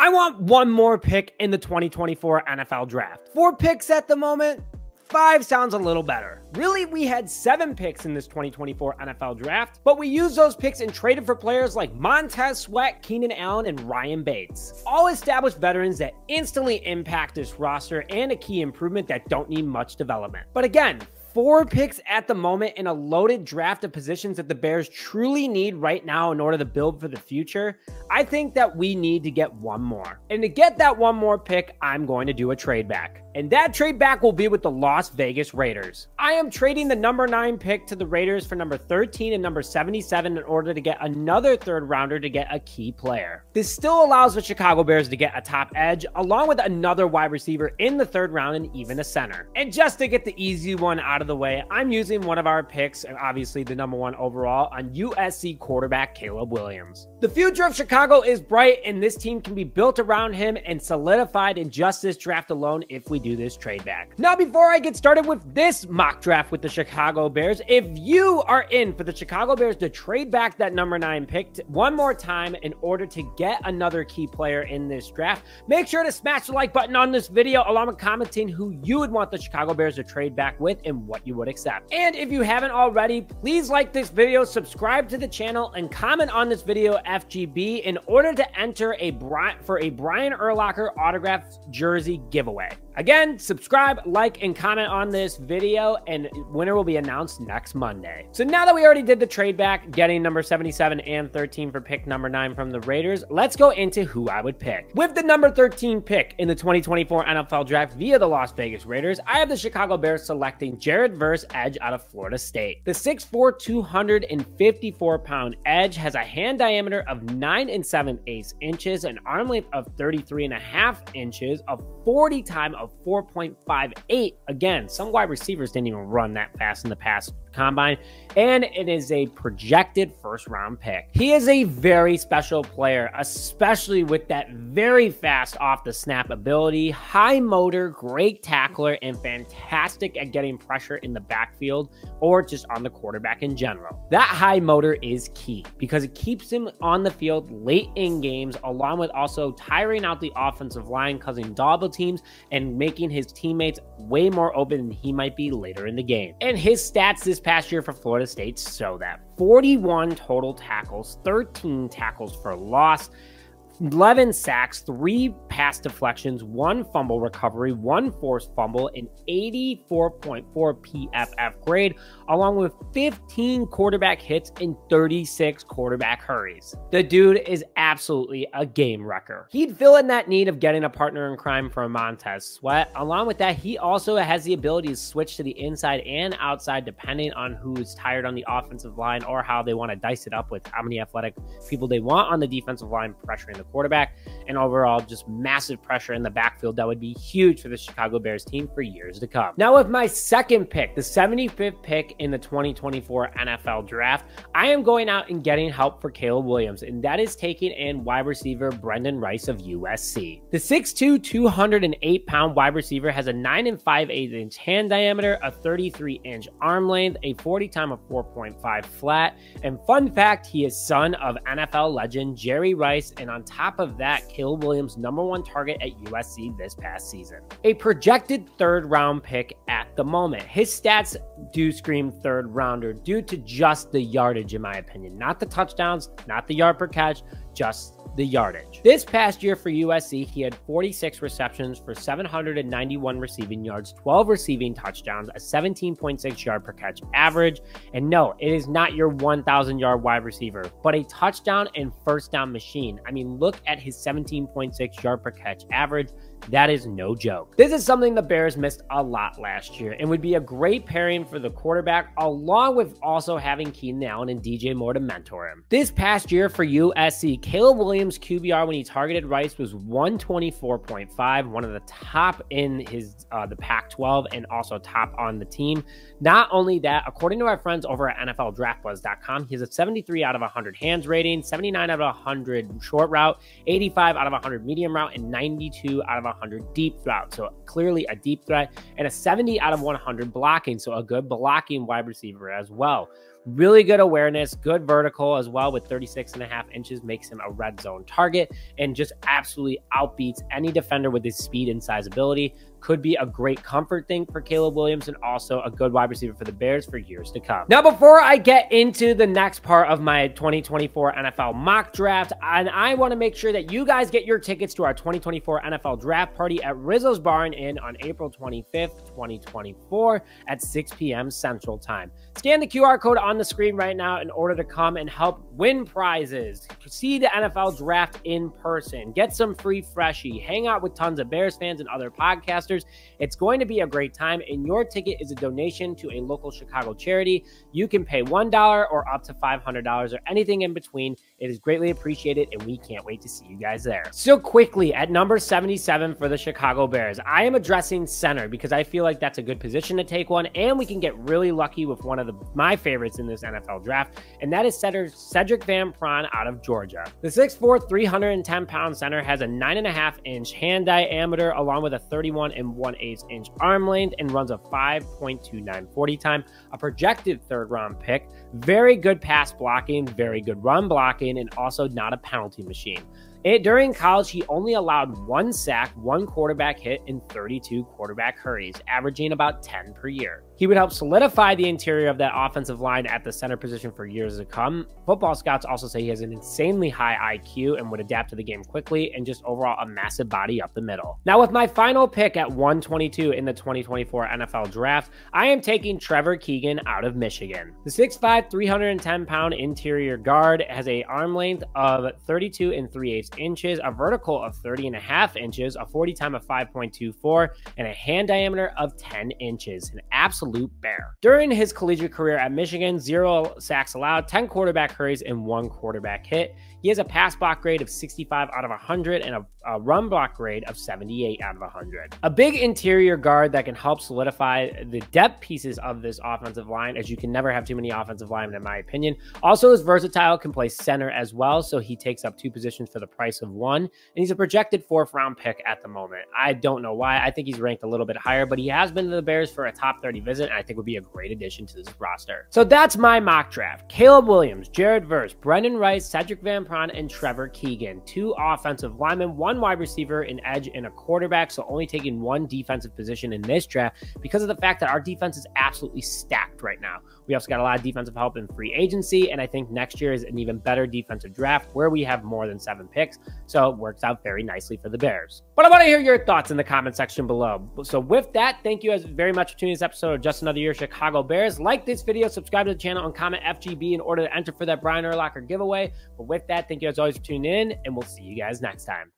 I want one more pick in the 2024 NFL Draft. 4 picks at the moment. 5 sounds a little better. Really, we had 7 picks in this 2024 NFL Draft, but we used those picks and traded for players like Montez Sweat, Keenan Allen, and Ryan Bates. All established veterans that instantly impact this roster and a key improvement that don't need much development. But again, 4 picks at the moment in a loaded draft of positions that the Bears truly need right now in order to build for the future. I think that we need to get one more. And to get that one more pick, I'm going to do a trade back. And that trade back will be with the Las Vegas Raiders. I am trading the number 9 pick to the Raiders for number 13 and number 77 in order to get another 3rd rounder to get a key player. This still allows the Chicago Bears to get a top edge along with another wide receiver in the 3rd round and even a center. And just to get the easy one out of the way, I'm using one of our picks, and obviously the number 1 overall, on USC quarterback Caleb Williams. The future of Chicago is bright, and this team can be built around him and solidified in just this draft alone if we do this trade back. Now, before I get started with this mock draft with the Chicago Bears, if you are in for the Chicago Bears to trade back that number 9 pick one more time in order to get another key player in this draft, make sure to smash the like button on this video along with commenting who you would want the Chicago Bears to trade back with and what you would accept. And if you haven't already, please like this video, subscribe to the channel, and comment on this video FGB in order to enter for a Brian Urlacher autographed jersey giveaway. Again, subscribe, like, and comment on this video, and winner will be announced next Monday. So now that we already did the trade back, getting number 77 and 13 for pick number 9 from the Raiders, let's go into who I would pick. With the number 13 pick in the 2024 NFL Draft via the Las Vegas Raiders, I have the Chicago Bears selecting Jared Verse, edge out of Florida State. The 6'4", 254-pound edge has a hand diameter of 9 7/8 inches, an arm length of 33.5 inches, a 40 time of 4.58. Again, some wide receivers didn't even run that fast in the past combine, and it is a projected 1st round pick. He is a very special player, especially with that very fast off the snap ability, high motor, great tackler, and fantastic at getting pressure in the backfield or just on the quarterback in general. That high motor is key because it keeps him on the field late in games, along with also tiring out the offensive line, causing double teams and making his teammates way more open than he might be later in the game. And his stats this past year for Florida State show that: 41 total tackles, 13 tackles for loss, 11 sacks, 3 pass deflections, 1 fumble recovery, 1 forced fumble, an 84.4 PFF grade, along with 15 quarterback hits and 36 quarterback hurries. The dude is absolutely a game wrecker. He'd fill in that need of getting a partner in crime for Montez Sweat. Along with that, he also has the ability to switch to the inside and outside depending on who's tired on the offensive line or how they want to dice it up with how many athletic people they want on the defensive line pressuring the quarterback, and overall just massive pressure in the backfield that would be huge for the Chicago Bears team for years to come. Now, with my 2nd pick, the 75th pick in the 2024 NFL Draft, I am going out and getting help for Caleb Williams, and that is taking in wide receiver Brendan Rice of USC. The 6'2", 208-pound wide receiver has a 9 5/8 inch hand diameter, a 33-inch arm length, a 40 time of 4.5 flat, and fun fact, he is son of NFL legend Jerry Rice, and on top of that, Caleb Williams' number 1 target at USC this past season. A projected 3rd round pick at the moment. His stats do scream 3rd rounder due to just the yardage, in my opinion. Not the touchdowns, not the yard per catch, just the yardage. This past year for USC, he had 46 receptions for 791 receiving yards, 12 receiving touchdowns, a 17.6 yard per catch average. And no, it is not your 1,000-yard wide receiver, but a touchdown and 1st down machine. I mean, look at his 17.6 yard per catch average. That is no joke. This is something the Bears missed a lot last year and would be a great pairing for the quarterback, along with also having Keenan Allen and DJ Moore to mentor him. This past year for USC, Caleb Williams' QBR when he targeted Rice was 124.5, one of the top in his the Pac-12 and also top on the team. Not only that, according to our friends over at NFLDraftBuzz.com, he has a 73 out of 100 hands rating, 79 out of 100 short route, 85 out of 100 medium route, and 92 out of 100 deep route. So clearly a deep threat, and a 70 out of 100 blocking. So a good blocking wide receiver as well. Really good awareness, good vertical as well with 36.5 inches, makes him a red zone target and just absolutely outbeats any defender with his speed and size ability. Could be a great comfort thing for Caleb Williams and also a good wide receiver for the Bears for years to come. Now, before I get into the next part of my 2024 NFL mock draft, and I want to make sure that you guys get your tickets to our 2024 NFL draft party at Rizzo's Bar and Inn on April 25th, 2024 at 6 p.m. Central Time. Scan the QR code on the screen right now in order to come and help win prizes, see the NFL draft in person, get some free freshie, hang out with tons of Bears fans and other podcasters. It's going to be a great time, and your ticket is a donation to a local Chicago charity. You can pay $1 or up to $500 or anything in between. It is greatly appreciated, and we can't wait to see you guys there. So quickly, at number 77 for the Chicago Bears, I am addressing center because I feel like that's a good position to take one, and we can get really lucky with one of my favorites in this NFL draft, and that is Cedric VanPrat out of Georgia. The 6'4", 310-pound center has a 9.5-inch hand diameter along with a 31 1/8 inch arm length and runs a 5.29 40 time, a projected third-round pick. Very good pass blocking, very good run blocking, and also not a penalty machine. During college, he only allowed 1 sack, 1 quarterback hit, and 32 quarterback hurries, averaging about 10 per year. He would help solidify the interior of that offensive line at the center position for years to come. Football scouts also say he has an insanely high IQ and would adapt to the game quickly, and just overall a massive body up the middle. Now, with my final pick at 122 in the 2024 NFL Draft, I am taking Trevor Keegan out of Michigan. The 6'5", 310-pound interior guard has an arm length of 32 3/8 inches, a vertical of 30.5 inches, a 40 time of 5.24, and a hand diameter of 10 inches. An absolute bear. During his collegiate career at Michigan, 0 sacks allowed, 10 quarterback hurries, and 1 quarterback hit. He has a pass block grade of 65 out of 100 and a run block grade of 78 out of 100. A big interior guard that can help solidify the depth pieces of this offensive line, as you can never have too many offensive linemen in my opinion. Also is versatile, can play center as well, so he takes up 2 positions for the price of 1, and he's a projected 4th round pick at the moment. I don't know why. I think he's ranked a little bit higher, but he has been to the Bears for a top 30 visit, and I think would be a great addition to this roster. So that's my mock draft. Caleb Williams, Jared Verse, Brendan Rice, Cedric VanPrat, and Trevor Keegan. 2 offensive linemen, 1 wide receiver, an edge, and a quarterback, so only taking 1 defensive position in this draft because of the fact that our defense is absolutely stacked right now. We also got a lot of defensive help in free agency, and I think next year is an even better defensive draft where we have more than 7 picks, so it works out very nicely for the Bears. But I want to hear your thoughts in the comment section below. So with that, thank you guys very much for tuning this episode of Just Another Year Chicago Bears. Like this video, subscribe to the channel, and comment FGB in order to enter for that Brian Urlacher giveaway. But with that, thank you guys always for tuning in, and we'll see you guys next time.